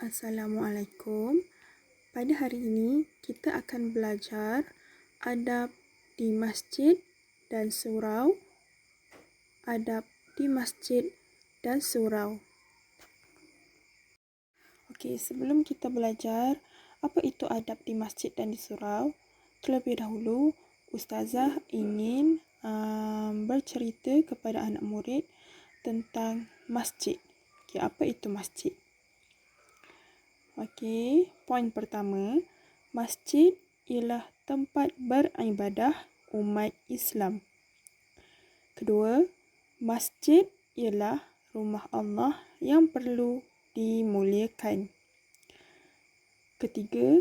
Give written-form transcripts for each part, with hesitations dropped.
Assalamualaikum. Pada hari ini, kita akan belajar adab di masjid dan surau. Adab di masjid dan surau. Okey, sebelum kita belajar apa itu adab di masjid dan di surau, terlebih dahulu Ustazah ingin bercerita kepada anak murid tentang masjid. Okey, apa itu masjid? Okey, poin pertama, masjid ialah tempat beribadah umat Islam. Kedua, masjid ialah rumah Allah yang perlu dimuliakan. Ketiga,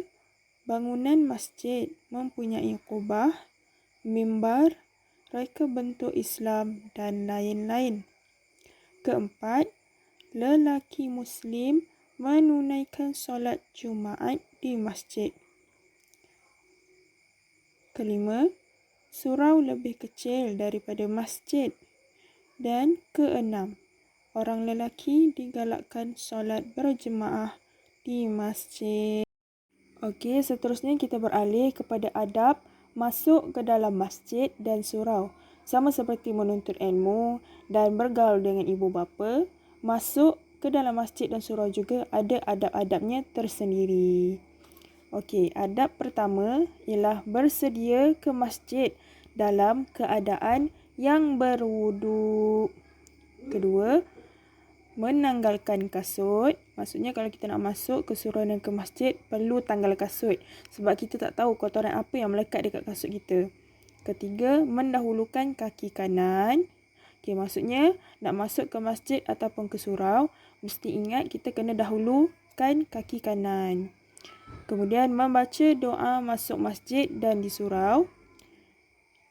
bangunan masjid mempunyai qubah, mimbar, reka bentuk Islam dan lain-lain. Keempat, lelaki Muslim menunaikan solat Jumaat di masjid. Kelima, surau lebih kecil daripada masjid. Dan keenam, orang lelaki digalakkan solat berjemaah di masjid. Okey, seterusnya kita beralih kepada adab masuk ke dalam masjid dan surau. Sama seperti menuntut ilmu dan bergaul dengan ibu bapa, masuk ke dalam masjid dan surau juga ada adab-adabnya tersendiri. Okey, adab pertama ialah bersedia ke masjid dalam keadaan yang berwuduk. Kedua, menanggalkan kasut. Maksudnya kalau kita nak masuk ke surau dan ke masjid, perlu tanggal kasut. Sebab kita tak tahu kotoran apa yang melekat dekat kasut kita. Ketiga, mendahulukan kaki kanan. Okey, maksudnya nak masuk ke masjid ataupun ke surau, mesti ingat kita kena dahulukan kaki kanan. Kemudian membaca doa masuk masjid dan di surau.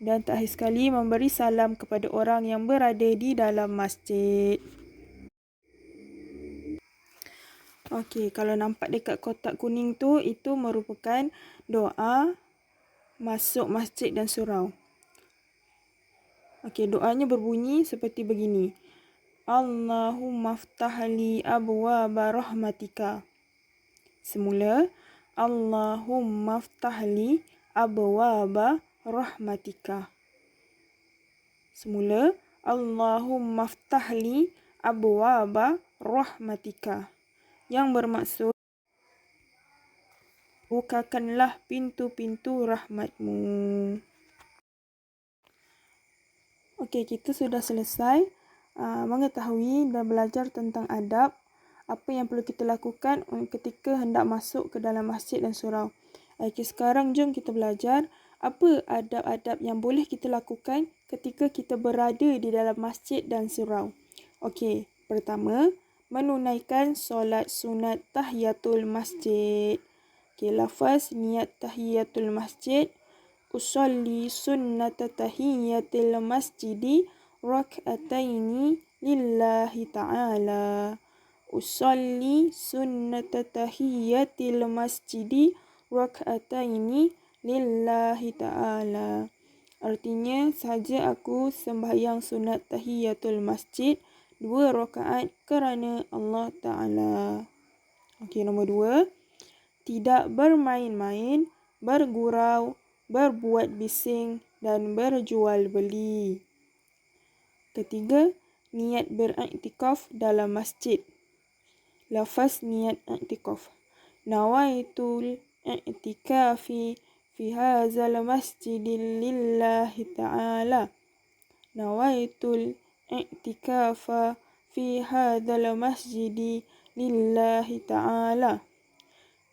Dan terakhir sekali memberi salam kepada orang yang berada di dalam masjid. Okey, kalau nampak dekat kotak kuning tu, itu merupakan doa masuk masjid dan surau. Okey, doanya berbunyi seperti begini. Allahumma ftahli abwaaba rahmatika. Semula, Allahumma ftahli abwaaba rahmatika. Semula, Allahumma ftahli abwaaba rahmatika. Yang bermaksud, bukakanlah pintu-pintu rahmatmu. Okey, kita sudah selesai mengetahui dan belajar tentang adab, apa yang perlu kita lakukan ketika hendak masuk ke dalam masjid dan surau. Okey, sekarang jom kita belajar apa adab-adab yang boleh kita lakukan ketika kita berada di dalam masjid dan surau. Okey, pertama, menunaikan solat sunat tahiyatul masjid. Okey, lafaz niat tahiyatul masjid. Usolli sunnata tahiyatil masjidi rak'ataini lillahi ta'ala. Usolli sunnata tahiyatil masjidi rak'ataini lillahi ta'ala. Artinya, sahaja aku sembahyang sunat tahiyatul masjid 2 rakaat kerana Allah Ta'ala. Okey, nombor 2. Tidak bermain-main, bergurau, berbuat bising dan berjual beli. Ketiga, niat beriktikaf dalam masjid. Lafaz niat iktikaf. Nawaitul i'tikafi fi hadzal masjidil lillahi ta'ala. Nawaitul i'tikafa fi hadzal masjidi lillahi ta'ala.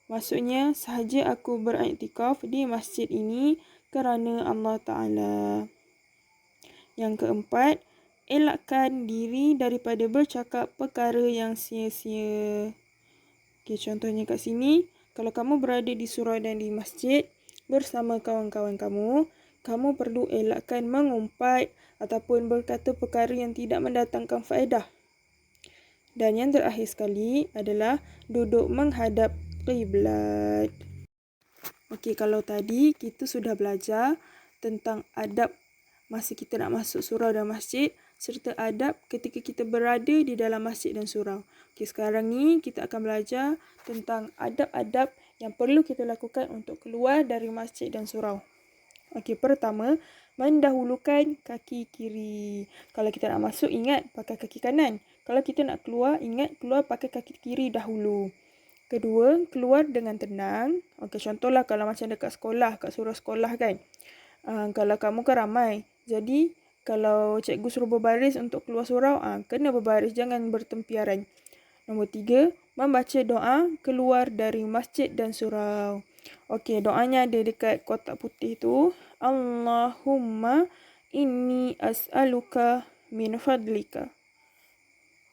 Maksudnya, sahaja aku beriktikaf di masjid ini kerana Allah Ta'ala. Yang keempat, elakkan diri daripada bercakap perkara yang sia-sia. Okay, contohnya kat sini, kalau kamu berada di surau dan di masjid bersama kawan-kawan kamu, kamu perlu elakkan mengumpat ataupun berkata perkara yang tidak mendatangkan faedah. Dan yang terakhir sekali adalah duduk menghadap qiblat. Okey, kalau tadi kita sudah belajar tentang adab masa kita nak masuk surau dan masjid. serta adab ketika kita berada di dalam masjid dan surau. Okey, sekarang ni kita akan belajar tentang adab-adab yang perlu kita lakukan untuk keluar dari masjid dan surau. Okey, pertama, mendahulukan kaki kiri. Kalau kita nak masuk, ingat pakai kaki kanan. Kalau kita nak keluar, ingat keluar pakai kaki kiri dahulu. Kedua, keluar dengan tenang. Okey, contohlah kalau macam dekat sekolah, kat surau sekolah kan. Kalau kamu kan ramai. Jadi, kalau cikgu suruh berbaris untuk keluar surau, kena berbaris, jangan bertempiaran. Nombor 3, membaca doa keluar dari masjid dan surau. Okey, doanya ada dekat kotak putih tu. Allahumma inni as'aluka min fadlika.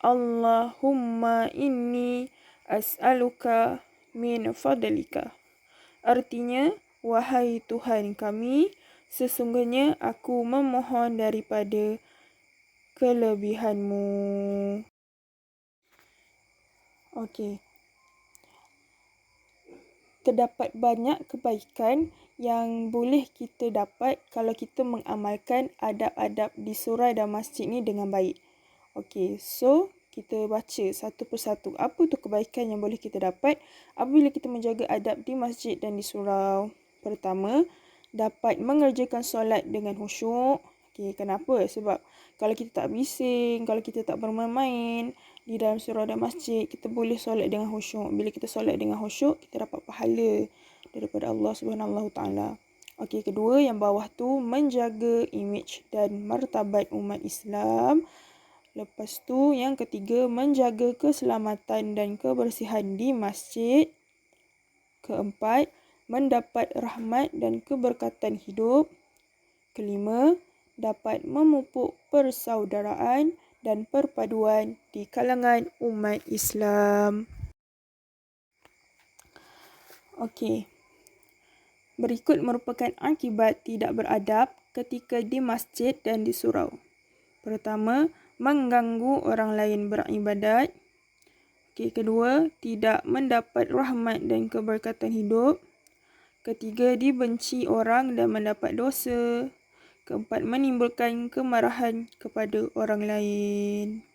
Allahumma inni as'aluka min fadlika. Artinya, wahai Tuhan kami, sesungguhnya aku memohon daripada kelebihanmu. Okey. Terdapat banyak kebaikan yang boleh kita dapat kalau kita mengamalkan adab-adab di surau dan masjid ni dengan baik. Okey, so kita baca satu persatu. Apa tu kebaikan yang boleh kita dapat apabila kita menjaga adab di masjid dan di surau? Pertama, dapat mengerjakan solat dengan khusyuk. Okey, kenapa? Sebab kalau kita tak bising, kalau kita tak bermain-main di dalam surau dan masjid, kita boleh solat dengan khusyuk. Bila kita solat dengan khusyuk, kita dapat pahala daripada Allah Subhanahu Taala. Okey, kedua yang bawah tu menjaga imej dan martabat umat Islam. Lepas tu yang ketiga menjaga keselamatan dan kebersihan di masjid. Keempat, mendapat rahmat dan keberkatan hidup. Kelima, dapat memupuk persaudaraan dan perpaduan di kalangan umat Islam. Okey. Berikut merupakan akibat tidak beradab ketika di masjid dan di surau. Pertama, mengganggu orang lain beribadat. Okey, kedua, tidak mendapat rahmat dan keberkatan hidup. Ketiga, dibenci orang dan mendapat dosa. Keempat, menimbulkan kemarahan kepada orang lain.